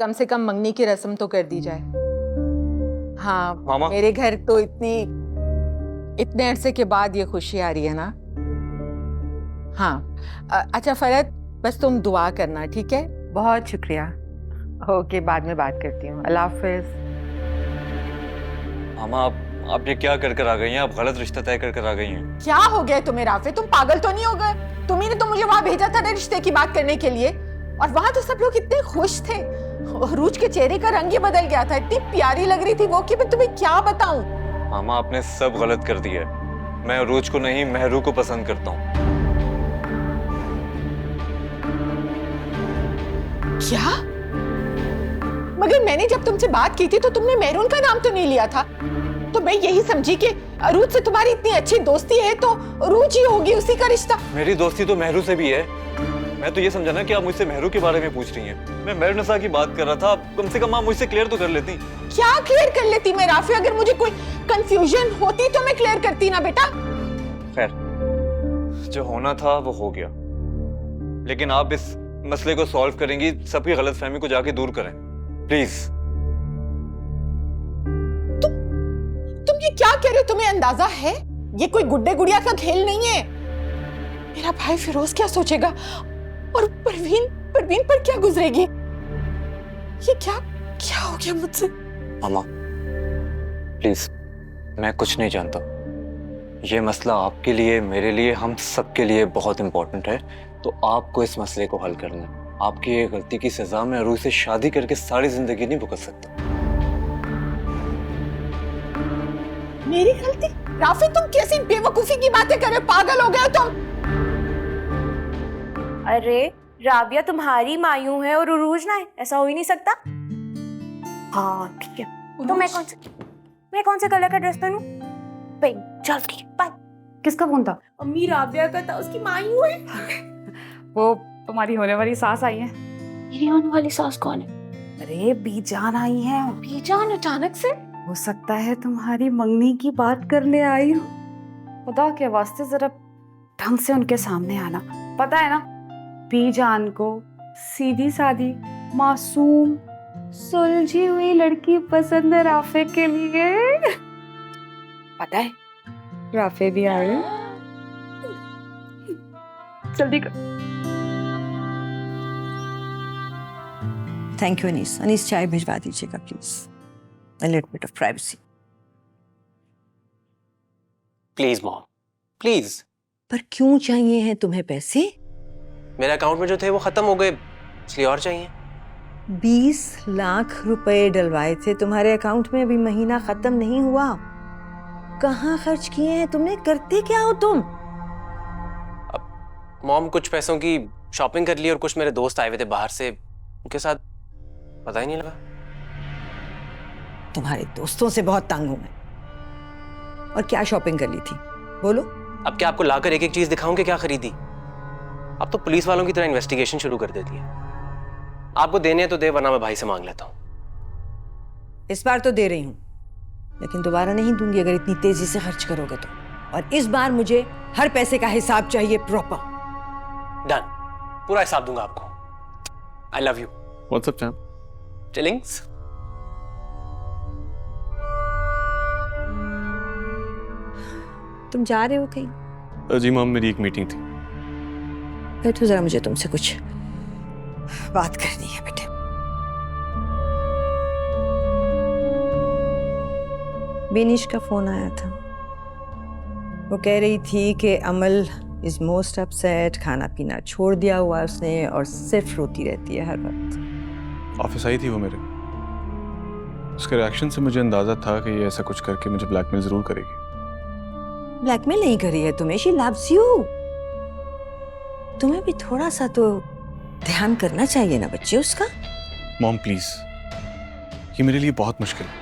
कम से कम मंगनी की रस्म तो कर दी जाए। हाँ मामा। मेरे घर तो इतने अरसे के बाद ये खुशी आ रही है ना। हाँ अच्छा फरहत, बस तुम दुआ करना, ठीक है? बहुत शुक्रिया। ओके, बाद में बात करती हूँ। अल्लाह हाफिज। मामा आप ये क्या कर आ गई हैं? आप गलत रिश्ता तय कर आ गई हैं। क्या हो गया तुम्हें राफे? तुम पागल तो नहीं हो गए? तुम्ही ने तो मुझे वहां भेजा था ना रिश्ते की बात करने के लिए, और वहां तो सब लोग इतने खुश थे। रूज के चेहरे का रंग ही बदल गया था, इतनी प्यारी लग रही थी वो कि मैं तुम्हें क्या बताऊं। मामा आपने सब गलत कर दिया है। मैं रूज को नहीं मेहरू को पसंद करता हूँ। क्या? मगर मैंने जब तुमसे बात की थी तो तुमने मेहरून का नाम तो नहीं लिया था। तो मैं यही समझी कि रूज से तुम्हारी इतनी अच्छी दोस्ती है तो रूज ही होगी, उसी का रिश्ता। मेरी दोस्ती तो मेहरू से भी है। मैं तो ये समझा ना कि आप मुझसे मेहरू के बारे में पूछ रही हैं। मैं मेहरुनिसा की बात कर रहा था। कम से कम आप मुझसे क्लियर तो कर लेती। क्या क्लियर कर लेती मैं राफी? अगर मुझे कोई कंफ्यूजन होती तो मैं क्लियर करती ना बेटा। खैर, जो होना था वो हो गया, लेकिन आप इस मसले को सॉल्व करेंगी, सबकी गलतफहमी को जाके दूर करें प्लीज। तुम ये क्या कह रहे हो? तुम्हें अंदाजा है ये कोई गुड्डे गुड़िया का खेल नहीं है। मेरा भाई फिरोज क्या सोचेगा, और परवीन पर क्या गुजरेगी? ये क्या क्या हो गया मुझसे? मामा प्लीज, मैं कुछ नहीं जानता। ये मसला आपके लिए, मेरे लिए, हम सबके लिए बहुत इंपॉर्टेंट है, तो आपको इस मसले को हल करना है। आपकी ये गलती की सजा मैं अरू से शादी करके सारी जिंदगी नहीं भुगत सकता। मेरी गलती? राफी तुम कैसी बेवकूफी की बातें कर रहे हो? पागल हो गए हो तुम? अरे राबिया तुम्हारी मायूं है और उरूज ना है, ऐसा हो ही नहीं सकता। हाँ ठीक है, तो मैं कौन से कलर का ड्रेस पहनूं? पिंक। चल ठीक है, बाय। किसका फोन था? अम्मी राबिया का था, उसकी मायूं है। वो तुम्हारी होने वाली सास आई है। मेरी होने वाली सास कौन है? अरे बीजान आई है। बीजान अचानक से? हो सकता है तुम्हारी मंगनी की बात करने आई हो। खुदा के वास्ते जरा ढंग से उनके सामने आना। पता है ना, बीजान को सीधी सादी मासूम सुलझी हुई लड़की पसंद है राफे के लिए। पता है, राफे भी आए। जल्दी कर। Thank you Anees. अनीस चाय भिजवा दीजिएगा please. A little bit of privacy. Please mom, please. पर क्यों चाहिए हैं तुम्हें पैसे? मेरे अकाउंट में जो थे वो खत्म हो गए, इसलिए और चाहिए। 20 लाख रुपए डलवाए थे तुम्हारे अकाउंट में, अभी महीना खत्म नहीं हुआ। कहाँ खर्च किए हैं तुमने? करते क्या हो तुम? अब मॉम कुछ पैसों की शॉपिंग कर ली और कुछ मेरे दोस्त आए हुए थे बाहर से, उनके साथ पता ही नहीं लगा। तुम्हारे दोस्तों से बहुत तंग हूं मैं। और क्या शॉपिंग कर ली थी बोलो? अब क्या आपको लाकर एक एक चीज दिखाऊं कि क्या खरीदी? अब तो पुलिस वालों की तरह इन्वेस्टिगेशन शुरू कर देती है। आपको देने हैं तो दे, वरना मैं भाई से मांग लेता हूं। इस बार तो दे रही हूं, लेकिन दोबारा नहीं दूंगी अगर इतनी तेजी से खर्च करोगे तो। और इस बार मुझे हर पैसे का हिसाब चाहिए, प्रॉपर। डन, पूरा हिसाब दूंगा आपको। I love you. What's up champ? Chillings. तुम जा रहे हो कहीं? जी मॉम, मेरी एक मीटिंग थी। बैठो जरा, मुझे तुमसे कुछ बात करनी है बेटे। बेनिश का फोन आया था। वो कह रही थी कि अमल इज मोस्ट अपसेट, खाना पीना छोड़ दिया हुआ उसने और सिर्फ रोती रहती है हर वक्त। ऑफिस आई थी वो मेरे। उसके रिएक्शन से मुझे अंदाजा था कि ये ऐसा कुछ करके मुझे ब्लैकमेल जरूर करेगी। ब्लैकमेल नहीं करी है तुम्हें, शी लव्स यू। तुम्हें भी थोड़ा सा तो ध्यान करना चाहिए ना बच्चे उसका। मॉम प्लीज, ये मेरे लिए बहुत मुश्किल है।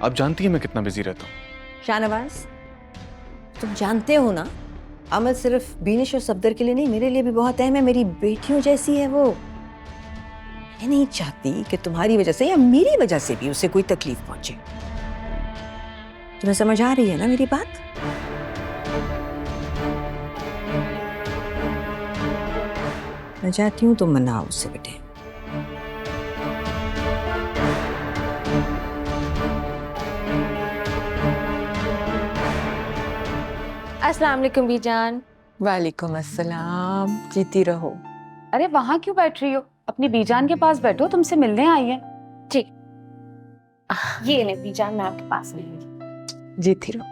आप जानती हैं मैं कितना बिजी रहता हूँ। शाहनवाज, तुम जानते हो ना, अमल सिर्फ बीनिश और सफदर के लिए नहीं, मेरे लिए भी बहुत अहम है। मेरी बेटियों जैसी है वो। मैं नहीं चाहती कि तुम्हारी वजह से या मेरी वजह से भी उसे कोई तकलीफ पहुंचे। तुम्हें समझ आ रही है ना मेरी बात? मैं चाहती हूँ तुम मनाओ उसे बेटे। अस्सलाम वालेकुम बीजान। वालेकुम अस्सलाम, जीती रहो। अरे वहां क्यों बैठ रही हो? अपनी बीजान के पास बैठो, तुमसे मिलने आई है। ठीक, ये ले बीजान, मैं आपके पास नहीं। जीती रहो।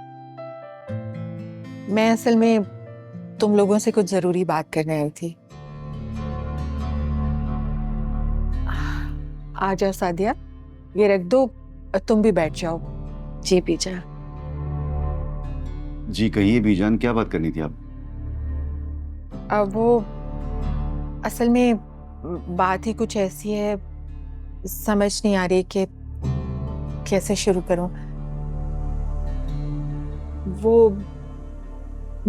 मैं असल में तुम लोगों से कुछ जरूरी बात करने आई थी। आ जाओ सादिया, ये रख दो, तुम भी बैठ जाओ। जी बीजान। जी कहिए बीजान, क्या बात करनी थी आप? अब वो असल में बात ही कुछ ऐसी है, समझ नहीं आ रही कि कैसे शुरू करूं। वो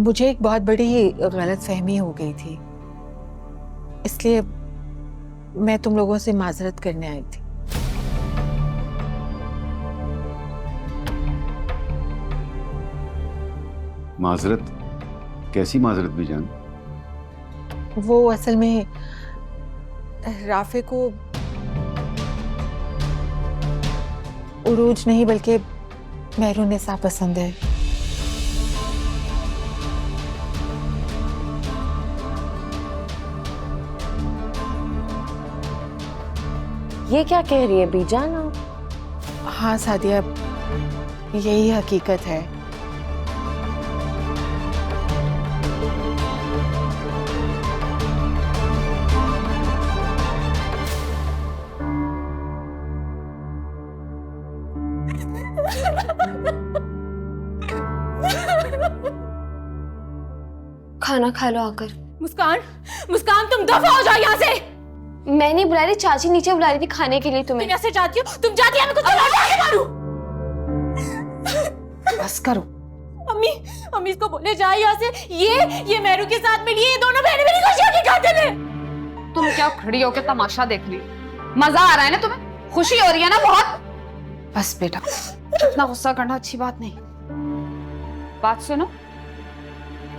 मुझे एक बहुत बड़ी गलतफहमी हो गई थी, इसलिए मैं तुम लोगों से माजरत करने आई थी। माजरत? कैसी माजरत बीजान? वो असल में राफे को उरूज नहीं बल्कि मेहरुन्निसा पसंद है। ये क्या कह रही है बीजान आप? हाँ सादिया, यही हकीकत है। खाना खा लो आकर। मुस्कान, मुस्कान तुम दफा हो जाओ यहाँ से। मैं नहीं बुला रही, चाची नीचे बुला रही थी खाने के लिए तुम्हें। तुम ऐसे चाहती हो? तुम चाहती हो मैं कुछ लौटा मारूं? बस करो। अम्मी, अम्मी इसको बोले जाए यहाँ से। ये मेहरू के साथ मिली है, ये दोनों बहनें मेरी खुशियों की खातिर हैं। तुम क्या खड़ी होकर तमाशा देख रही हो? मजा आ रहा है ना तुम्हें? खुशी हो रही है ना बहुत? बस बेटा, इतना गुस्सा करना अच्छी बात नहीं। बात सुनो,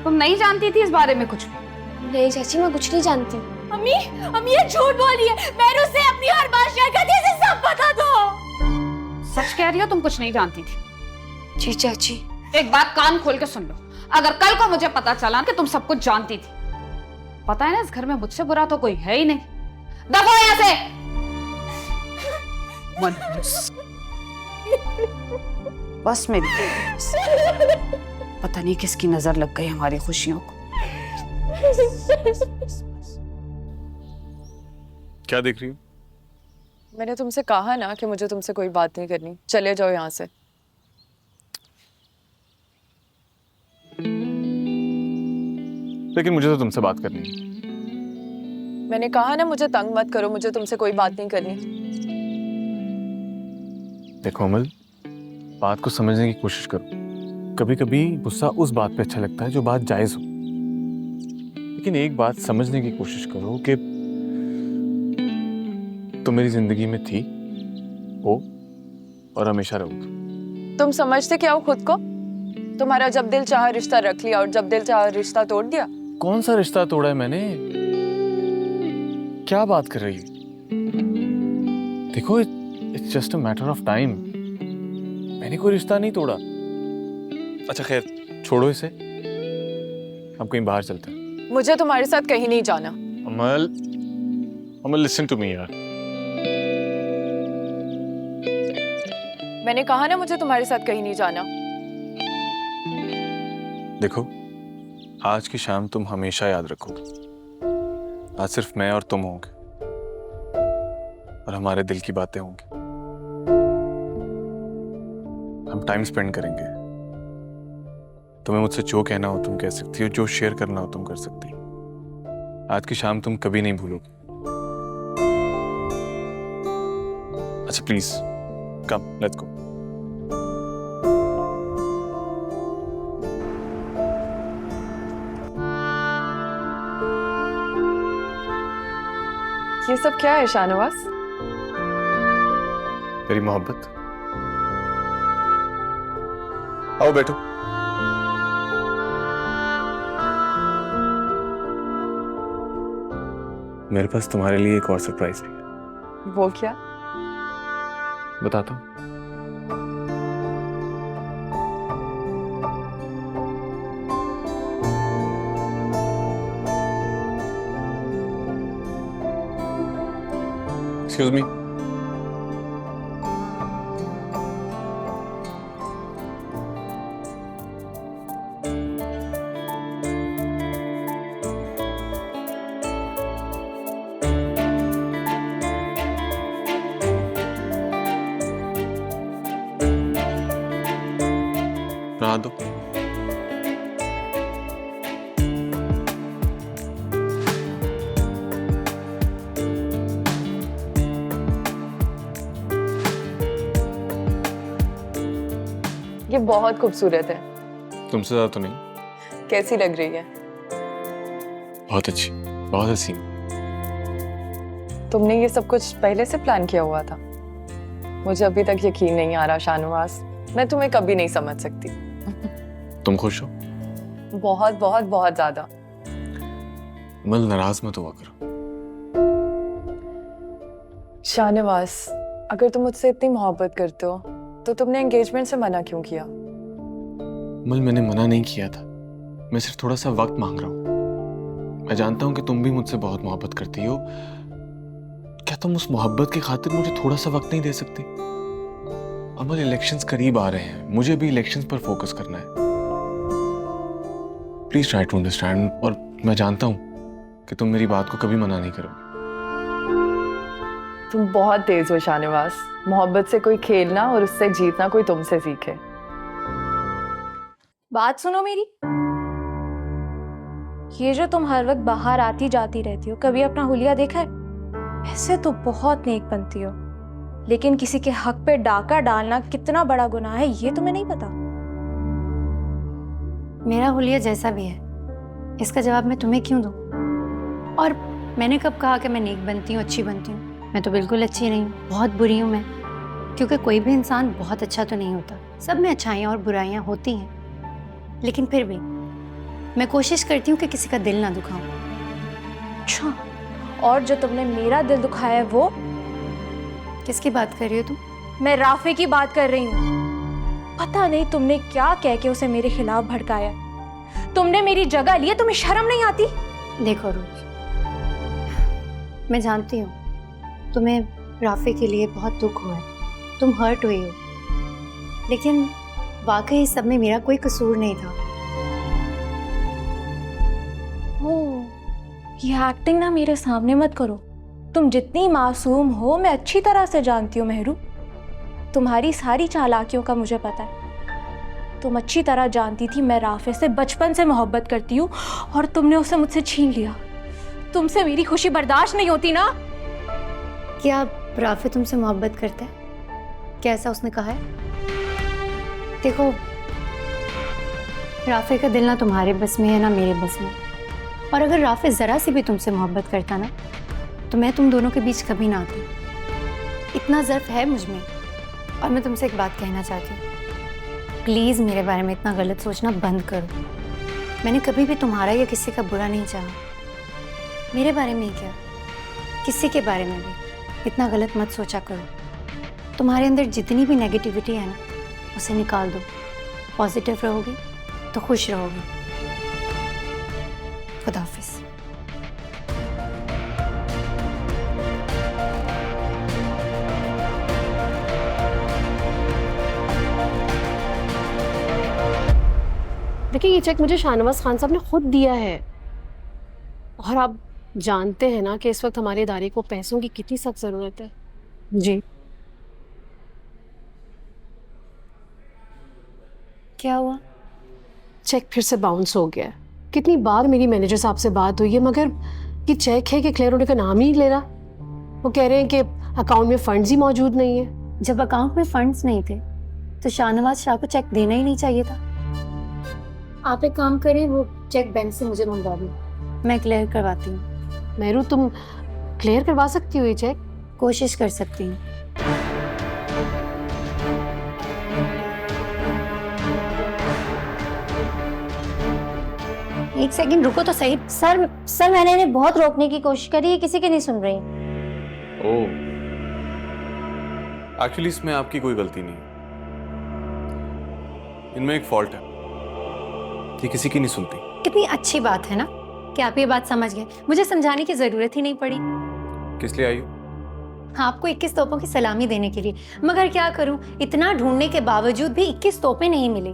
तुम नहीं जानती थी इस बारे में कुछ भी? नहीं चाची, मैं कुछ नहीं जानती। अम्मी, अम्मी ये झूठ बोली है। मेहरू से अपनी हर बात शेयर करती है, इसे सब पता दो। सच कह रही हो, तुम कुछ नहीं जानती थी? जी चाची। एक बात कान खोल के सुन लो, अगर कल को मुझे पता चला कि तुम सब कुछ जानती थी, पता है ना इस घर में मुझसे बुरा तो कोई है ही नहीं। दफा यहाँ से। बस मेरी पता नहीं किसकी नजर लग गई हमारी खुशियों को। क्या देख रही हो? मैंने तुमसे कहा ना कि मुझे तुमसे कोई बात नहीं करनी, चले जाओ यहाँ से। लेकिन मुझे तो तुमसे बात करनी है। मैंने कहा ना मुझे तंग मत करो, मुझे तुमसे कोई बात नहीं करनी। देखो अमल, बात को समझने की कोशिश करो। कभी कभी गुस्सा उस बात पे अच्छा लगता है जो बात जायज हो, लेकिन एक बात समझने की कोशिश करो कि तुम मेरी जिंदगी में थी, हो और हमेशा रहोगी। तुम समझते क्या हो खुद को? तुम्हारा जब दिल चाहा रिश्ता रख लिया और जब दिल चाहा रिश्ता तोड़ दिया। कौन सा रिश्ता तोड़ा है मैंने? क्या बात कर रही है? देखो, it's just a matter of time. मैंने कोई रिश्ता नहीं तोड़ा। अच्छा खैर, छोड़ो इसे, हम कहीं बाहर चलते हैं। मुझे तुम्हारे साथ कहीं नहीं जाना। अमल, अमल लिसन टू मी यार। मैंने कहा ना मुझे तुम्हारे साथ कहीं नहीं जाना। देखो, आज की शाम तुम हमेशा याद रखोगे। आज सिर्फ मैं और तुम होंगे और हमारे दिल की बातें होंगी। हम टाइम स्पेंड करेंगे। तुम्हें मुझसे जो कहना हो तुम कह सकती हो, जो शेयर करना हो तुम कर सकती हो। आज की शाम तुम कभी नहीं भूलोगे। अच्छा प्लीज कम, लेट्स गो। ये सब क्या है शाहनवाज? मेरी मोहब्बत। आओ बैठो। मेरे पास तुम्हारे लिए एक और सरप्राइज भी है। वो क्या? बताता हूँ। Excuse me. नहा दो। ये बहुत खूबसूरत है। तुमसे ज्यादा तो नहीं। कैसी लग रही है? बहुत अच्छी, बहुत हसीन। तुमने ये सब कुछ पहले से प्लान किया हुआ था? मुझे अभी तक यकीन नहीं आ रहा शाहनवाज, मैं तुम्हें कभी नहीं समझ सकती। तुम खुश हो? बहुत बहुत बहुत ज्यादा। मल नाराज मत हुआ करो। शाहनवाज, अगर तुम मुझसे इतनी मोहब्बत करते हो तो तुमने एंगेजमेंट से मना क्यों किया? मल मैंने मना नहीं किया था, मैं सिर्फ थोड़ा सा वक्त मांग रहा हूँ। मैं जानता हूँ कि तुम भी मुझसे बहुत मोहब्बत करती हो। क्या तुम उस मोहब्बत की खातिर मुझे थोड़ा सा वक्त नहीं दे सकती? अमल, इलेक्शंस करीब आ रहे हैं, मुझे भी इलेक्शंस पर फोकस करना है। Please try to understand. और मैं जानता हूँ कि तुम मेरी बात को कभी मना नहीं करोगे। तुम बहुत तेज हो शाहनवाज। मोहब्बत से कोई खेलना और उससे जीतना कोई तुमसे सीखे। बात सुनो मेरी। ये जो तुम हर वक्त बाहर आती जाती रहती हो, कभी अपना हुलिया देखा है? ऐसे तो बहुत नेक बनती हो, लेकिन किसी के हक पे डाका डालना कितना बड़ा गुनाह है ये तुम्हें नहीं पता। मेरा हुलिया जैसा भी है, इसका जवाब मैं तुम्हें क्यों दूं? और मैंने कब कहा कि मैं नेक बनती हूँ, अच्छी बनती हूँ? मैं तो बिल्कुल अच्छी नहीं हूँ, बहुत बुरी हूँ मैं। क्योंकि कोई भी इंसान बहुत अच्छा तो नहीं होता, सब में अच्छाइयाँ और बुराइयाँ होती हैं। लेकिन फिर भी मैं कोशिश करती हूँ कि किसी का दिल ना दुखाऊं। अच्छा, और जो तुमने मेरा दिल दुखाया है वो? किसकी बात कर रही हो तुम? मैं राफे की बात कर रही हूँ। पता नहीं तुमने क्या कह के उसे मेरे खिलाफ भड़काया। तुमने मेरी जगह ली है, तुम्हें शर्म नहीं आती? देखो रूज, मैं जानती हूँ तुम्हें राफे के लिए बहुत दुख हुआ है, तुम हर्ट हुई हो, लेकिन वाकई इस सब में मेरा कोई कसूर नहीं था। ये एक्टिंग ना मेरे सामने मत करो। तुम जितनी मासूम हो मैं अच्छी तरह से जानती हूँ मेहरू। तुम्हारी सारी चालाकियों का मुझे पता है। तुम अच्छी तरह जानती थी मैं राफे से बचपन से मोहब्बत करती हूँ और तुमने उसे मुझसे छीन लिया। तुमसे मेरी खुशी बर्दाश्त नहीं होती ना? क्या राफे तुमसे मोहब्बत करता है? क्या ऐसा उसने कहा है? देखो, राफे का दिल ना तुम्हारे बस में है ना मेरे बस में। और अगर राफे जरा सी भी तुमसे मोहब्बत करता ना तो मैं तुम दोनों के बीच कभी ना आती। इतना ज़र्फ है मुझ में। और मैं तुमसे एक बात कहना चाहती हूँ, प्लीज़ मेरे बारे में इतना गलत सोचना बंद करो। मैंने कभी भी तुम्हारा या किसी का बुरा नहीं चाहा। मेरे बारे में ही क्या, किसी के बारे में भी इतना गलत मत सोचा करो। तुम्हारे अंदर जितनी भी नेगेटिविटी है ना, उसे निकाल दो। पॉजिटिव रहोगी तो खुश रहोगी। खुदा हाफिज़। देखिए, ये चेक मुझे शाहनवाज खान साहब ने खुद दिया है और आप जानते हैं ना कि इस वक्त हमारे इदारे को पैसों की कितनी सख्त जरूरत है। जी, क्या हुआ? चेक फिर से बाउंस हो गया है। कितनी बार मेरी मैनेजर साहब से बात हुई है, मगर ये चेक है कि क्लियर होने का नाम ही नहीं ले रहा। वो कह रहे हैं कि अकाउंट में फंड्स ही मौजूद नहीं है। जब अकाउंट में फंड्स नहीं थे तो शाहनवाज शाह को चेक देना ही नहीं चाहिए था। आप एक काम करें, वो चेक बैंक से मुझे मंगवा दो, मैं क्लियर करवाती हूँ। मेहरू, तुम क्लियर करवा सकती हो ये चेक? कोशिश कर सकती हूँ। एक सेकंड रुको तो सही। सर मैंने इन्हें बहुत रोकने की कोशिश करी है, किसी की नहीं सुन रही। ओह, एक्चुअली इसमें आपकी कोई गलती नहीं, इनमें एक फॉल्ट है, ये किसी की नहीं सुनती। कितनी अच्छी बात है ना कि आप ये बात समझ गए। मुझे समझाने की जरूरत ही नहीं पड़ी। किस लिए आई हो? आपको 21 तोपों की सलामी देने के लिए, मगर क्या करूं, इतना ढूंढने के बावजूद भी 21 तोपें नहीं मिली।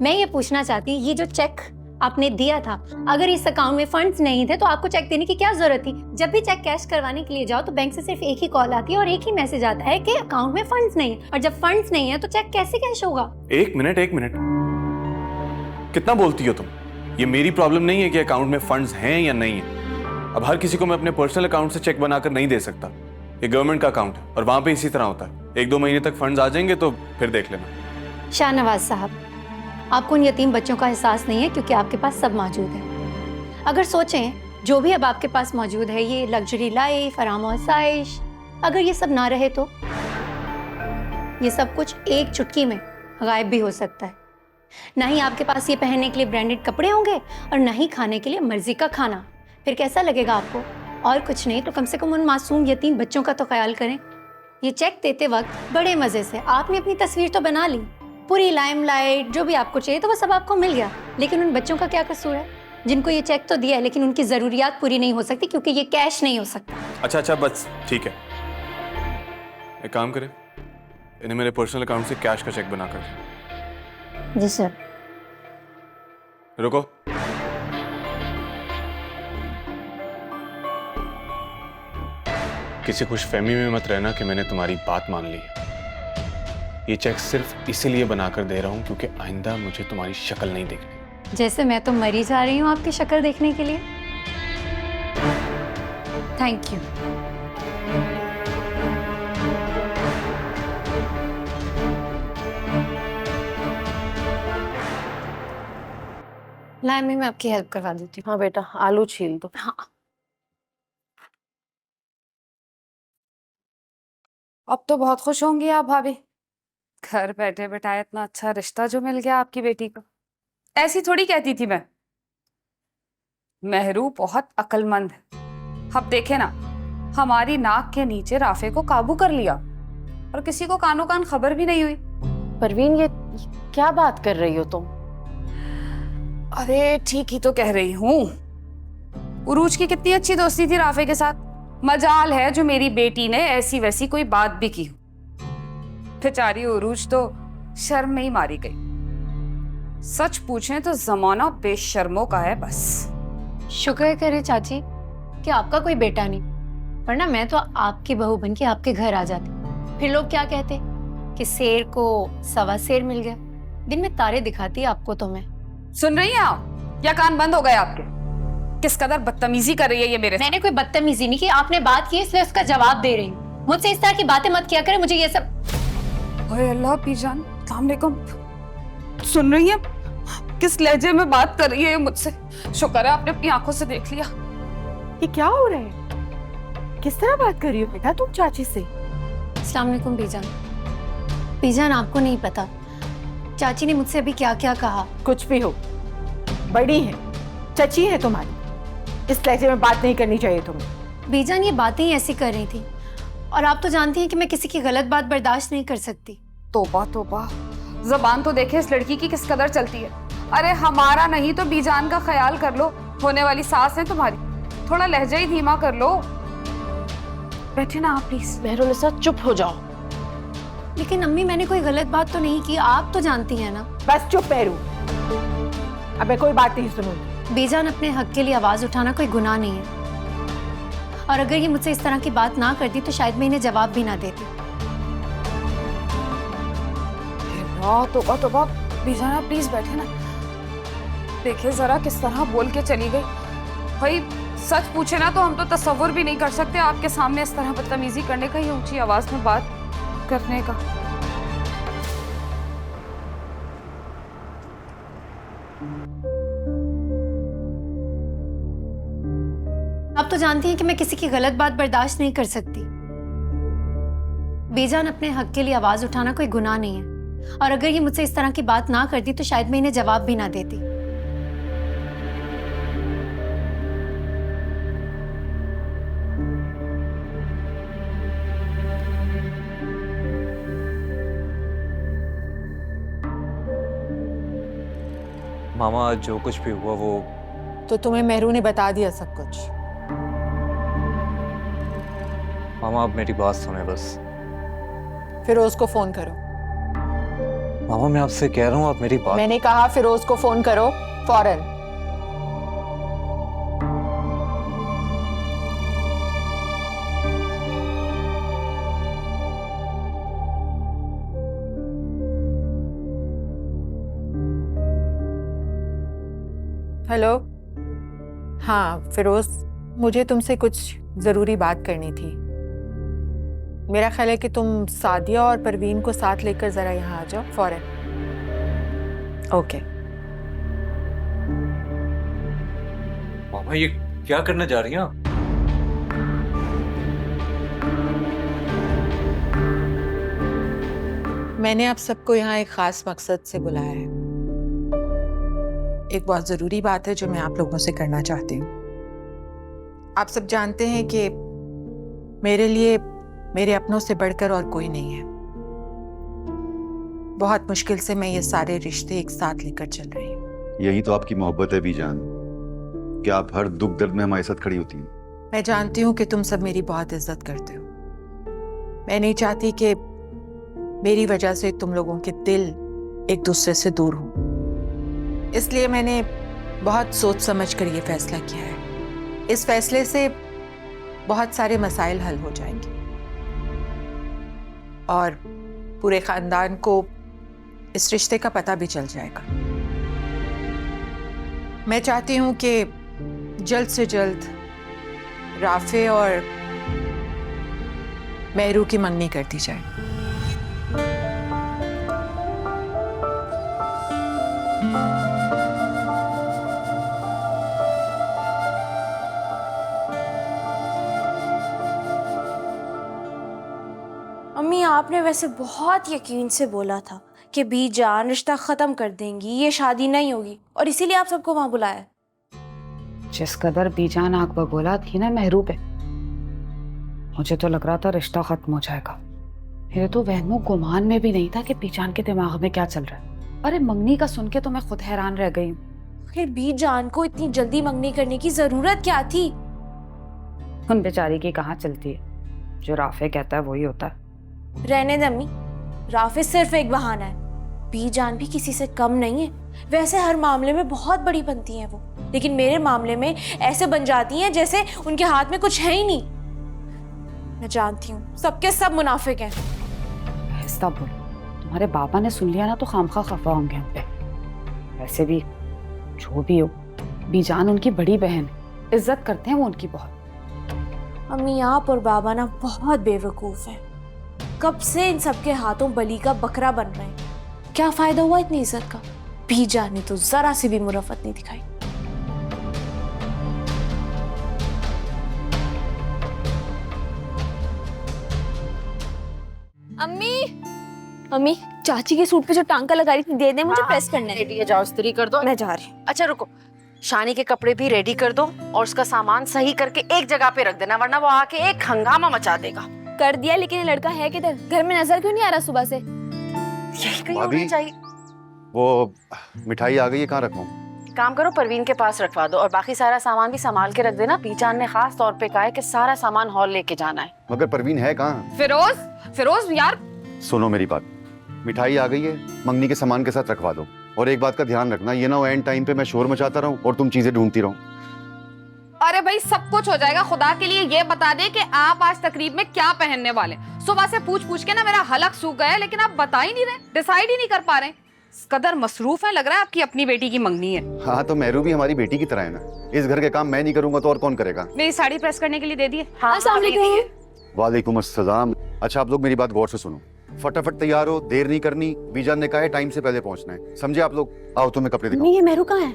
मैं ये पूछना चाहती हूँ, ये जो चेक आपने दिया था, अगर इस अकाउंट में फंड्स नहीं थे तो आपको चेक देने की क्या जरूरत थी? जब भी चेक कैश करवाने के लिए जाओ तो बैंक से सिर्फ एक ही कॉल आती है और एक ही मैसेज आता है कि अकाउंट में फंड्स नहीं है, और जब फंड्स नहीं है तो चेक कैसे कैश होगा? एक मिनट, कितना बोलती हो तुम? ये मेरी प्रॉब्लम नहीं है कि अकाउंट में फंड्स हैं या नहीं है। अब हर किसी को मैं अपने पर्सनल अकाउंट से चेक बनाकर नहीं दे सकता। ये गवर्नमेंट का अकाउंट है और वहां पे इसी तरह होता है। 1-2 महीने तक फंड्स आ जाएंगे तो फिर देख लेना। शाहनवाज साहब, आपको उन यतीम बच्चों का एहसास नहीं है क्योंकि आपके पास सब मौजूद है। अगर सोचें, जो भी अब आपके पास मौजूद है, ये लग्जरी लाइफ, आराम और आसाइश, अगर ये सब ना रहे तो ये सब कुछ एक चुटकी में गायब भी हो सकता है। ना ही आपके पास ये पहनने के लिए ब्रांडेड कपड़े होंगे और ना ही खाने के लिए मर्जी का खाना। फिर कैसा लगेगा आपको? और कुछ नहीं तो कम से कम उन मासूम यतीम बच्चों का तो ख्याल करें। ये चेक देते वक्त बड़े मजे से आपने अपनी तस्वीर तो बना ली, पूरी लाइमलाइट, जो भी आपको चाहिए तो वो सब आपको मिल गया, लेकिन उन बच्चों का क्या कसूर है जिनको ये चेक तो दिया है लेकिन उनकी जरूरियात पूरी नहीं हो सकती क्योंकि ये कैश नहीं हो सकता। अच्छा बस ठीक है, एक काम करें, इन्हें मेरे पर्सनल अकाउंट से कैश का चेक बनाकर दें। जी सर। रुको, किसी खुशफहमी में मत रहना कि मैंने तुम्हारी बात मान ली है। ये चेक सिर्फ इसीलिए बनाकर दे रहा हूं क्योंकि आइंदा मुझे तुम्हारी शक्ल नहीं देखनी। जैसे मैं तो मरी जा रही हूँ आपकी शक्ल देखने के लिए। Thank you. लाइम, मैं आपकी हेल्प करवा देती हूँ। हाँ बेटा, आलू छील दो। हाँ। अब तो बहुत खुश होंगी आप भाभी, घर बैठे बैठाए इतना अच्छा रिश्ता जो मिल गया आपकी बेटी को। ऐसी थोड़ी कहती थी मैं। मेहरू बहुत अक्लमंद है। अब देखे ना, हमारी नाक के नीचे राफे को काबू कर लिया और किसी को कानो कान खबर भी नहीं हुई। परवीन, ये क्या बात कर रही हो तुम? अरे ठीक ही तो कह रही हूँ। उरूज की कितनी अच्छी दोस्ती थी राफे के साथ। मजाल है जो मेरी बेटी ने ऐसी वैसी कोई बात भी की हो। बेचारी उरूज तो शर्म में ही मारी गई। सच पूछें तो जमाना बेशर्मों का है बस। शुक्र करे चाची कि आपका कोई बेटा नहीं, वरना मैं तो आपकी बहू बन के आपके घर आ जाती। फिर लोग क्या कहते कि शेर को सवा शेर मिल गया। दिन में तारे दिखाती आपको तो मैं। सुन रही हैं आप या कान बंद हो गए आपके? किस कदर बदतमीजी कर रही है ये मेरे साथ। मैंने कोई बदतमीजी नहीं की, आपने बात की इसलिए उसका जवाब दे रही हूँ। मुझसे इस तरह की बातें मत किया करें, मुझे ये सब। ओए अल्लाह पीजान, अस्सलाम वालेकुम। सुन रही है किस लहजे में बात कर रही है मुझसे? शुक्र है आपने अपनी आंखों से देख लिया। ये क्या हो रहा है? किस तरह बात कर रही हो बेटा तुम चाची से? अस्सलाम वालेकुम बीजान। बीजान, आपको नहीं पता चाची ने मुझसे अभी क्या क्या कहा। कुछ भी हो, बड़ी है, चची है तुम्हारी, इस लहजे में बात नहीं करनी चाहिए तुम्हें। बीजान, ये बातें ही ऐसी कर रही थी और आप तो जानती हैं कि मैं किसी की गलत बात बर्दाश्त नहीं कर सकती। तोबा तोबा, जबान तो देखे इस लड़की की किस कदर चलती है। अरे हमारा नहीं तो बीजान का ख्याल कर लो, होने वाली सास है तुम्हारी, थोड़ा लहजा ही धीमा कर लो। बैठे ना आप प्लीज। मेहरुनिसा चुप हो जाओ। लेकिन अम्मी, मैंने कोई गलत बात तो नहीं की, आप तो जानती हैं ना। बस चुप पैरू, अब मैं कोई बात नहीं सुनूंगी। बीजान, अपने हक के लिए आवाज उठाना कोई गुनाह नहीं है, और अगर ये मुझसे इस तरह की बात ना करती तो शायद मैं इन्हें जवाब भी ना देती। तोबा तोबा, बीजाना प्लीज बैठे ना। देखिए जरा किस तरह बोल के चली गई। भाई सच पूछे ना तो हम तो तसव्वुर भी नहीं कर सकते आपके सामने इस तरह बदतमीजी करने का, ये ऊंची आवाज में बात करने का। आप तो जानती हैं कि मैं किसी की गलत बात बर्दाश्त नहीं कर सकती। बीजान, अपने हक के लिए आवाज उठाना कोई गुनाह नहीं है, और अगर ये मुझसे इस तरह की बात ना करती तो शायद मैं इन्हें जवाब भी ना देती। मामा, जो कुछ भी हुआ वो तो तुम्हें मेहरू ने बता दिया सब कुछ? मामा आप मेरी बात सुने बस। फिरोज को फोन करो। मामा मैं आपसे कह रहा हूँ आप मेरी बात। मैंने कहा फिरोज को फोन करो फौरन। हेलो, हाँ फिरोज, मुझे तुमसे कुछ ज़रूरी बात करनी थी। मेरा ख्याल है कि तुम सादिया और परवीन को साथ लेकर ज़रा यहाँ आ जाओ फौरन। ओके। मामा ये क्या करने जा रही हैं आप? मैंने आप सबको यहाँ एक ख़ास मकसद से बुलाया है। एक बहुत ज़रूरी बात है जो मैं आप लोगों से करना चाहती हूँ। आप सब जानते हैं कि मेरे लिए मेरे अपनों से बढ़कर और कोई नहीं है। बहुत मुश्किल से मैं ये सारे रिश्ते एक साथ लेकर चल रही हूँ। यही तो आपकी मोहब्बत है बीजान, कि आप हर दुख दर्द में हमारे साथ खड़ी होती हैं। मैं जानती हूँ कि तुम सब मेरी बहुत इज्जत करते हो। मैं नहीं चाहती कि मेरी वजह से तुम लोगों के दिल एक दूसरे से दूर हों। इसलिए मैंने बहुत सोच समझ कर ये फैसला किया है। इस फैसले से बहुत सारे मसाइल हल हो जाएंगे और पूरे खानदान को इस रिश्ते का पता भी चल जाएगा। मैं चाहती हूं कि जल्द से जल्द राफे और मेहरू की मंगनी कर दी जाए। अम्मी आपने वैसे बहुत यकीन से बोला था कि बीजान रिश्ता ख़त्म कर देंगी, ये शादी नहीं होगी, और इसीलिए आप सबको वहाँ बुलाया। जिस कदर बीजान आग बगोला थी ना मेहरू पे, मुझे तो लग रहा था रिश्ता खत्म हो जाएगा। मेरे तो वहमो गुमान में भी नहीं था कि बीजान के दिमाग में क्या चल रहा है। अरे मंगनी का सुन के तो मैं खुद हैरान रह गई हूँ। फिर बीजान को इतनी जल्दी मंगनी करने की जरूरत क्या थी? उन बेचारी की कहाँ चलती है, जो राफे कहता है वही होता है। रहने दे अम्मी, राफे सिर्फ एक बहाना है। बीजान भी किसी से कम नहीं है। वैसे हर मामले में बहुत बड़ी बनती हैं वो, लेकिन मेरे मामले में ऐसे बन जाती हैं जैसे उनके हाथ में कुछ है ही नहीं। मैं जानती हूँ सबके सब मुनाफिक हैं। ऐसा बोल, तुम्हारे पापा ने सुन लिया ना तो खामखा खफा होंगे हम पे। वैसे भी जो भी हो, बीजान उनकी बड़ी बहन, इज्जत करते हैं वो उनकी बहुत। अम्मी आप और बाबा ना बहुत बेवकूफ हैं। कब से इन सबके हाथों बलि का बकरा बन रहे हैं। क्या फायदा हुआ इतनी इज्जत का? बीजान ने तो जरा सी भी मुरफ़्फ़त नहीं दिखाई। अम्मी, अम्मी चाची के सूट पे जो टांका लगा रही थी दे दे, मुझे प्रेस करना है। रेडी है, जाओ इस्त्री कर दो। मैं जा रही हूँ। अच्छा रुको, शानी के कपड़े भी रेडी कर दो और उसका सामान सही करके एक जगह पे रख देना, वरना वो आके एक हंगामा मचा देगा। कर दिया, लेकिन ये लड़का है किधर? घर में नजर क्यों नहीं आ रहा सुबह से? यही कहीं भाभी, होना चाहिए। वो मिठाई आ गई है, कहाँ रखूं? काम करो परवीन के पास रखवा दो और बाकी सारा सामान भी संभाल के रख देना। बीजान ने खास तौर पे कहा है कि सारा सामान हॉल लेके जाना है। मगर परवीन है कहाँ? फिरोज यार सुनो मेरी बात, मिठाई आ गई है, मंगनी के सामान के साथ रखवा दो। और एक बात का ध्यान रखना, ये ना हो एंड टाइम पे मैं शोर मचाता रहूं और तुम चीजें ढूंढती रहो। अरे भाई सब कुछ हो जाएगा, खुदा के लिए ये बता दे कि आप आज तकरीब में क्या पहनने वाले। सुबह से पूछ पूछ के ना मेरा हलक सूख गया है, लेकिन आप बता ही नहीं रहे, डिसाइड ही नहीं कर पा रहे। इस कदर मसरूफ है, लग रहा है आपकी अपनी बेटी की मंगनी है। हाँ तो मेहरू भी हमारी बेटी की तरह है ना। इस घर के काम मैं नहीं करूंगा तो और कौन करेगा? मेरी साड़ी प्रेस करने के लिए दे दिए। वालेकुम अस्सलाम। अच्छा आप लोग मेरी बात गौर से सुनो, फटाफट तैयार हो, देर नहीं करनी। बीजान ने कहा है टाइम से पहले पहुंचना है, समझे आप लोग? आओ तुम्हें कपड़े दिखाओ। ये मेहरू कहाँ है?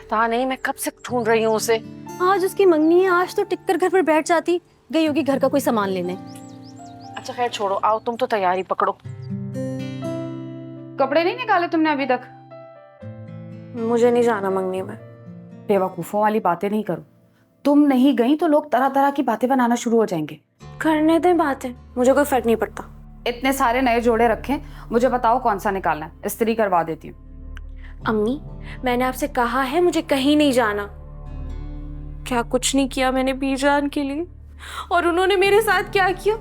पता नहीं, मैं कब से ढूंढ रही हूँ उसे। आज उसकी मंगनी है, आज तो टिककर घर पर बैठ जाती। गई होगी घर का कोई सामान लेने। अच्छा खैर छोड़ो, आओ तुम तो तैयारी पकड़ो। कपड़े नहीं निकाले तुमने अभी तक? मुझे नहीं जाना मंगनी में। बेवकूफों वाली बातें नहीं करो। तुम नहीं गई तो लोग तरह तरह की बातें बनाना शुरू हो जाएंगे। करने दे बातें, मुझे कोई फर्क नहीं पड़ता। इतने सारे नए जोड़े रखे, मुझे बताओ कौन सा निकालना है, इस्त्री करवा देती हूँ। अम्मी मैंने आपसे कहा है मुझे कहीं नहीं जाना। क्या कुछ नहीं किया मैंने बीजान के लिए? और उन्होंने मेरे साथ क्या किया?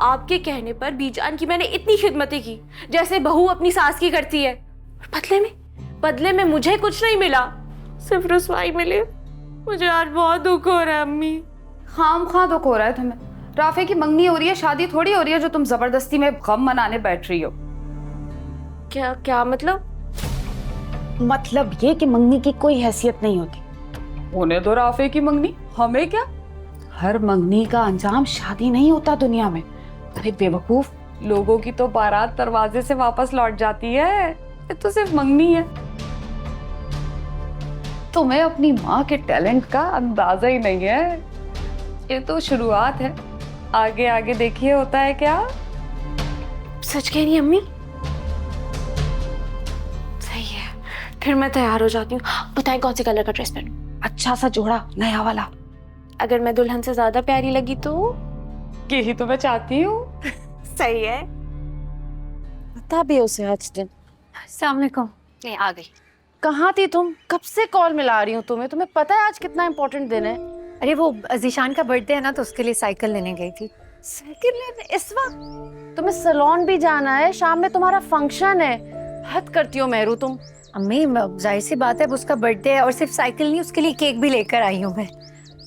आपके कहने पर बीजान की मैंने इतनी खिदमतें की जैसे बहू अपनी सास की करती है, और बदले में मुझे कुछ नहीं मिला, सिर्फ रुसवाई मिली। मुझे आज बहुत दुख हो रहा है अम्मी। खामखा दुख हो रहा है तुम्हें। राफे की मंगनी हो रही है, शादी थोड़ी हो रही है जो तुम जबरदस्ती में गम मनाने बैठ रही हो। क्या क्या मतलब? मतलब ये कि मंगनी की कोई हैसियत नहीं होती। होने दो राफे की मंगनी, हमें क्या? हर मंगनी का अंजाम शादी नहीं होता दुनिया में। अरे बेवकूफ, लोगों की तो बारात दरवाजे से वापस लौट जाती है, ये तो सिर्फ मंगनी है। तुम्हें अपनी माँ के टैलेंट का अंदाजा ही नहीं है। ये तो शुरुआत है, आगे आगे देखिए होता है क्या। सच कह रही है अम्मी? सही है, फिर मैं तैयार हो जाती हूँ। बताएं कौन से कलर का ड्रेस पहनूं? अच्छा सा जोड़ा, नया वाला। अगर मैं दुल्हन से ज्यादा प्यारी लगी तो? यही तो मैं चाहती हूँ। सही है, बता भी उसे आज दिन। अस्सलाम वालेकुम। ये आ गई। कहाँ थी तुम? कब से कॉल मिला रही हूँ तुम्हें। तुम्हें पता है आज कितना इम्पोर्टेंट दिन है? अरे वो जीशान का बर्थडे है ना, तो उसके लिए साइकिल लेने गई थी। साइकिल लेने इस वक्त? तुम्हें सैलून भी जाना है, शाम में तुम्हारा फंक्शन है। हद करती हो मेहरू तुम। अम्मी जाहिर सी बात है, अब उसका बर्थडे है और सिर्फ साइकिल नहीं, उसके लिए केक भी लेकर आई हूँ मैं।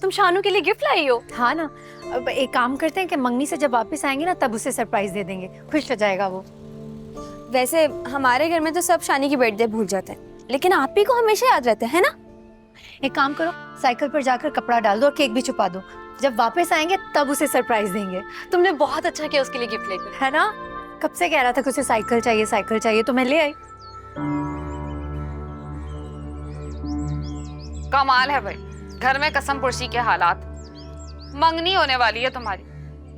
तुम शानू के लिए गिफ्ट लाई हो? हाँ ना। अब एक काम करते हैं कि मंगनी से जब वापस आएंगे ना, तब उसे सरप्राइज दे देंगे, खुश हो जाएगा वो। वैसे हमारे घर में तो सब शानी की बर्थडे भूल जाते हैं, लेकिन आप ही को हमेशा याद रहता है ना? एक काम करो, साइकिल पर जाकर कपड़ा डाल दो और केक भी छुपा दो। जब वापस आएंगे तब उसे सरप्राइज देंगे। तुमने बहुत अच्छा किया उसके लिए गिफ्ट लेकर, है ना? कब से कह रहा था कि उसे साइकिल चाहिए, तो मैं ले आई। कमाल है भाई, घर में कसम पुर्शी के हालात। मंगनी होने वाली है तुम्हारी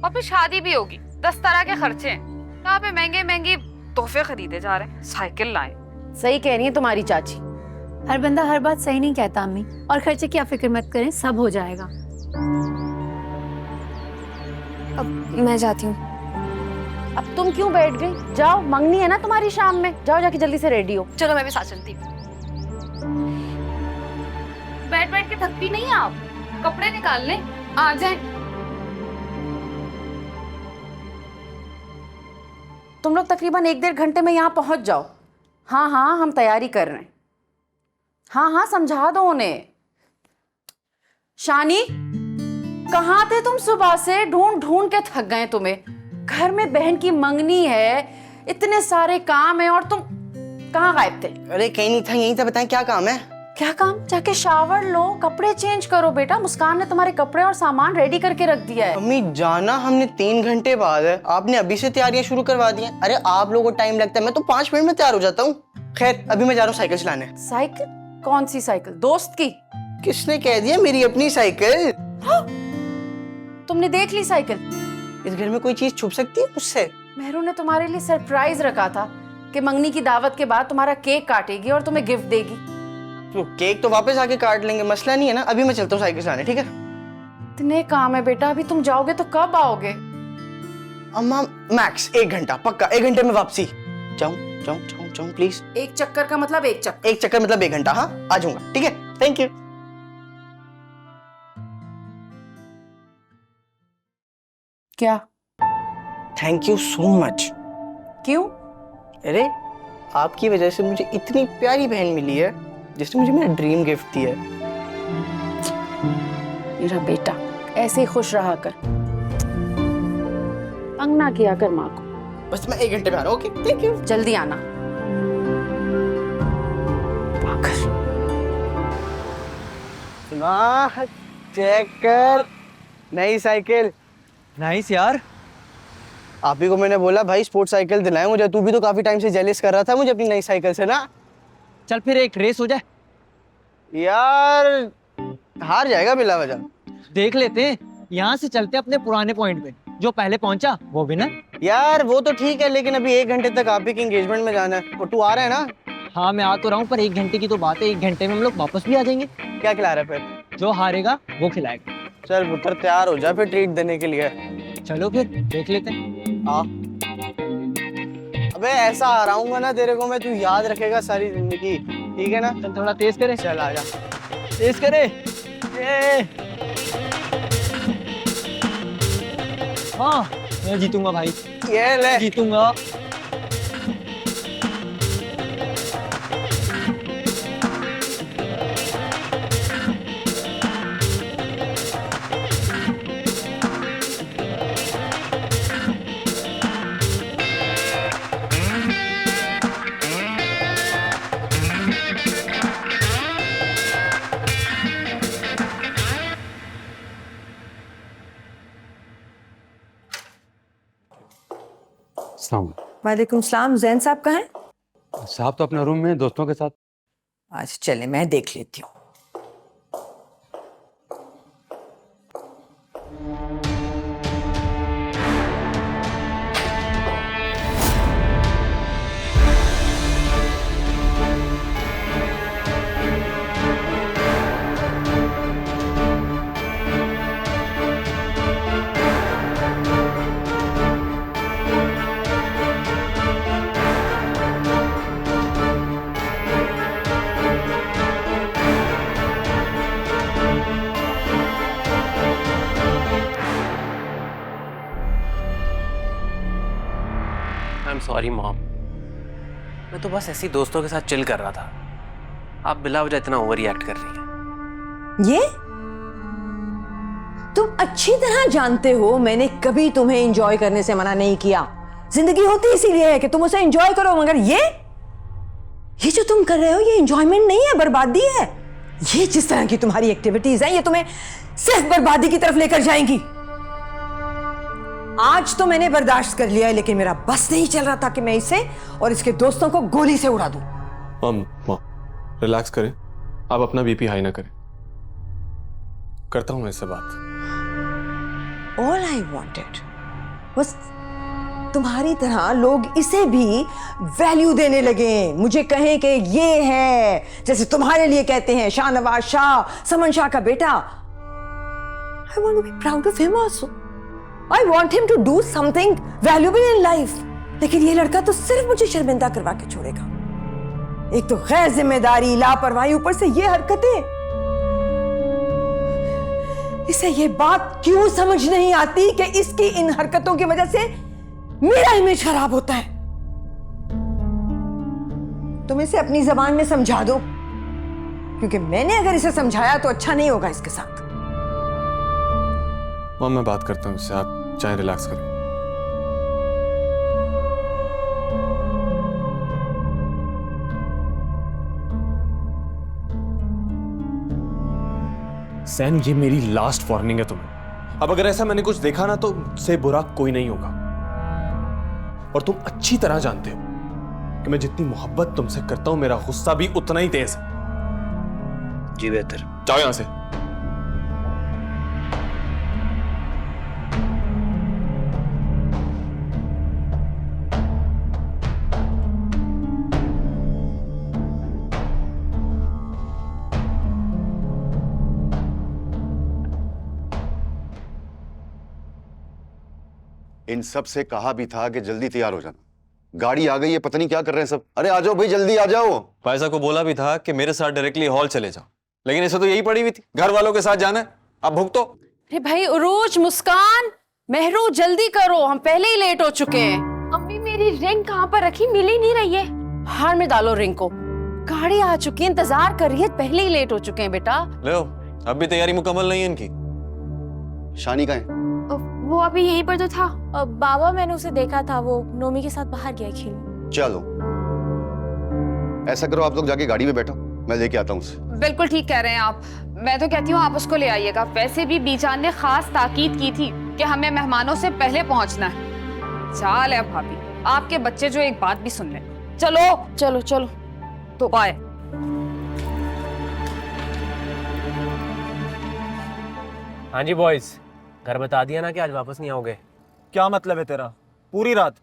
और फिर शादी भी होगी। 10 तरह के खर्चे हैं। यहाँ पे महंगे महंगे तोहफे खरीदे जा रहे हैं, साइकिल लाए। सही कह रही है तुम्हारी चाची। हर बंदा हर बात सही नहीं कहता अम्मी, और खर्चे की आप फिक्र मत करें, सब हो जाएगा। अब मैं जाती हूँ। अब तुम क्यों बैठ गई? जाओ, मंगनी है ना तुम्हारी शाम में, जाओ जाके जल्दी से रेडी हो। चलो मैं भी साथ चलती हूँ। बैठ बैठ के थकती नहीं आप? कपड़े निकाल लें, आ जाए। तुम लोग तकरीबन 1-1.5 घंटे में यहाँ पहुंच जाओ। हाँ हाँ, हम तैयारी कर रहे हैं। हाँ हाँ, समझा दो उन्हें। शानी, कहाँ थे तुम? सुबह से ढूंढ ढूंढ के थक गए तुम्हें। घर में बहन की मंगनी है, इतने सारे काम है, और तुम कहाँ गायब थे? अरे कहीं नहीं था, यहीं था। बताएं क्या काम है? क्या काम? जाके शावर लो, कपड़े चेंज करो। बेटा, मुस्कान ने तुम्हारे कपड़े और सामान रेडी करके रख दिया है। मम्मी, जाना हमने 3 घंटे बाद है, आपने अभी से तैयारियां शुरू करवा दी हैं। अरे आप लोगों को टाइम लगता है, मैं तो 5 मिनट में तैयार हो जाता हूँ। खैर, अभी मैं जा रहा हूँ साइकिल चलाने। साइकिल? कौन सी साइकिल? दोस्त की? किसने कह दिया? मेरी अपनी साइकिल। हाँ? तुमने देख ली साइकिल? इस घर में कोई चीज छुप सकती है मुझसे? मेहरू ने तुम्हारे लिए सरप्राइज रखा था कि मंगनी की दावत के बाद तुम्हारा केक काटेगी और तुम्हें गिफ्ट देगी। तो केक तो वापस आके काट लेंगे, मसला नहीं है ना। अभी मैं चलता हूँ साइकिल चलाने, ठीक है? इतने काम है बेटा, अभी तुम जाओगे तो कब आओगे? अम्मा, मैक्स 1 घंटा, पक्का 1 घंटे में वापसी। जाऊँ जाऊँ जाऊँ जाऊँ प्लीज। एक चक्कर का मतलब एक चक्कर? एक चक्कर मतलब 1 घंटा। हाँ, आ जाऊंगा, ठीक है? Thank you. क्या? Thank you so much. क्यों? अरे, आपकी वजह से मुझे इतनी प्यारी बहन मिली है जिसने मुझे मेरा ड्रीम गिफ्ट दिया है। मेरा बेटा, ऐसे ही खुश रहा कर, तंग ना किया कर माँ को। बस मैं 1 घंटे में आ रहा हूँ। Okay, thank you. जल्दी आना। चेक कर, नई साइकिल। नाइस यार। आप ही को मैंने बोला भाई स्पोर्ट्स साइकिल दिलाए मुझे। तू भी तो काफी टाइम से जेलिस कर रहा था मुझे अपनी नई साइकिल से ना। चल फिर एक रेस हो जाए। यार हार जाएगा बिला वजह। देख लेते हैं, यहाँ से चलते अपने पुराने पॉइंट पे, जो पहले पहुंचा वो विनर। यार वो तो ठीक है, लेकिन अभी 1 घंटे तक आप ही की एंगेजमेंट में जाना है और तू आ रहा है ना। हाँ मैं आ तो रहा हूँ, पर 1 घंटे की तो बात है, 1 घंटे में हम लोग वापस भी आ जाएंगे। क्या खिला रहा है फिर? जो हारेगा वो खिलाएगा। चल पुत्र तैयार हो जा फिर ट्रीट देने के लिए। चलो फिर देख लेते हैं। हाँ अबे ऐसा हराऊंगा ना तेरे को मैं, तू याद रखेगा सारी जिंदगी, ठीक है ना? चल थोड़ा तेज करे। चल आ जा, तेज करे। हाँ मैं जीतूंगा भाई, ये ले। जीतूंगा। वालेकुम सलाम। जैन साहब कहाँ हैं? साहब तो अपने रूम में दोस्तों के साथ। आज चले मैं देख लेती हूँ। आई एम सॉरी मॉम, मैं तो बस ऐसे ही दोस्तों के साथ चिल कर रहा था। आप बिला वजह इतना ओवर रिएक्ट कर रही हैं। ये तुम अच्छी तरह जानते हो मैंने कभी तुम्हें एंजॉय करने से मना नहीं किया। जिंदगी होती इसीलिए है कि तुम उसे एंजॉय करो, मगर ये जो तुम कर रहे हो ये एंजॉयमेंट नहीं है, बर्बादी है। ये जिस तरह की तुम्हारी एक्टिविटीज हैं ये तुम्हें सिर्फ बर्बादी की तरफ लेकर जाएंगी। आज तो मैंने बर्दाश्त कर लिया है, लेकिन मेरा बस नहीं चल रहा था कि मैं इसे और इसके दोस्तों को गोली से उड़ा दूं। मॉम रिलैक्स करें, आप अपना बीपी हाई ना करें। करता हूं मैं इससे बात। All I wanted was तुम्हारी तरह लोग इसे भी वैल्यू देने लगे, मुझे कहें कि ये है, जैसे तुम्हारे लिए कहते हैं शाहनवाज शाह, समन शाह का बेटा। I want to be proud of him also. I want him to do something valuable in life. लेकिन ये लड़का तो सिर्फ मुझे शर्मिंदा करवा के छोड़ेगा। एक तो गैर जिम्मेदारी, लापरवाही, ऊपर से ये हरकतें। इसे ये बात क्यों समझ नहीं आती कि इसकी इन हरकतों की वजह से मेरा इमेज खराब होता है। तुम इसे अपनी जबान में समझा दो, क्योंकि मैंने अगर इसे समझाया तो अच्छा नहीं होगा इसके साथ। मॉम मैं बात करता हूं इससे, आप चाहे रिलैक्स करें। सैन ये मेरी लास्ट वार्निंग है तुम्हें। अब अगर ऐसा मैंने कुछ देखा ना तो मुझसे बुरा कोई नहीं होगा। और तुम अच्छी तरह जानते हो कि मैं जितनी मोहब्बत तुमसे करता हूं मेरा गुस्सा भी उतना ही तेज है। जी बेहतर, जाओ यहां से। इन सब से कहा भी था कि जल्दी तैयार हो जाना। गाड़ी आ गई है, पता नहीं क्या कर रहे हैं सब। अरे आ जाओ भाई, जल्दी आ जाओ। भाई साहब को बोला भी था कि मेरे साथ डायरेक्टली हॉल चले जाओ, लेकिन इसे तो यही पड़ी हुई थी, घर वालों के साथ जाना है। अब भुगतो। अरे भाई उरूज, मुस्कान, मेहरू जल्दी करो, हम पहले ही लेट हो चुके हैं। अम्मी मेरी रिंग कहाँ पर रखी, मिल ही नहीं रही है। हार में डालो रिंग को। गाड़ी आ चुकी है, इंतजार कर रही है, पहले ही लेट हो चुके हैं बेटा। लो अब भी तैयारी मुकम्मल नहीं है इनकी। शानी कहाँ है? वो अभी यहीं पर तो था। बाबा मैंने उसे देखा था, वो नोमी के साथ बाहर गया खेलने। चलो ऐसा करो, आप लोग जाके गाड़ी में बैठो, मैं लेके आता हूँ उसे। बिल्कुल ठीक कह रहे हैं आप। मैं तो कहती हूँ आप उसको ले आइएगा। वैसे भी बीजान ने खास ताकीद की थी कि हमें मेहमानों से पहले पहुंचना है। चाल है भाभी, आपके बच्चे जो एक बात भी सुन ले। चलो चलो चलो तो बाय। हाँ जी बॉयज, घर बता दिया ना कि आज वापस नहीं आओगे। क्या मतलब है तेरा? पूरी रात?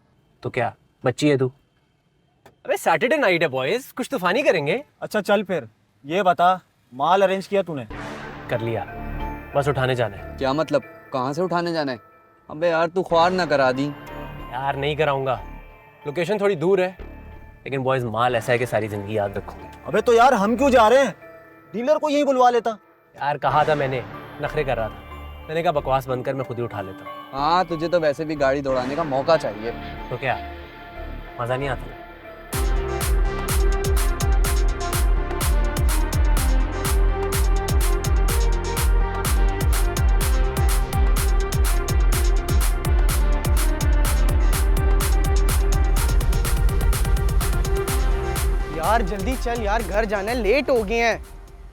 तो क्या बच्ची है तू? अबे सैटरडे नाइट है बॉयज, कुछ तूफानी करेंगे। अच्छा चल फिर ये बता, माल अरेंज किया तूने? कर लिया, बस उठाने जाना है। क्या मतलब, कहाँ से उठाने जाना है? अबे यार तू ख्वार ना करा दी। यार नहीं कराऊंगा, लोकेशन थोड़ी दूर है, लेकिन बॉयज माल ऐसा है कि सारी जिंदगी याद रखूंगा। अबे तो यार हम क्यों जा रहे हैं, डीलर को यहीं बुलवा लेता। यार कहा था मैंने, नखरे कर रहा था। मैंने कहा बकवास बंद कर, मैं खुद ही उठा लेता हूँ। हाँ तुझे तो वैसे भी गाड़ी दौड़ाने का मौका चाहिए। तो क्या मजा नहीं आता? यार जल्दी चल यार, घर जाना है, लेट हो गए हैं,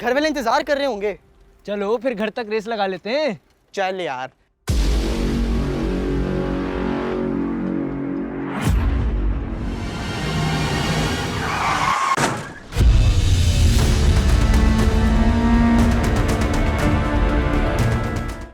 घर वाले इंतजार कर रहे होंगे। चलो फिर घर तक रेस लगा लेते हैं। चल यार।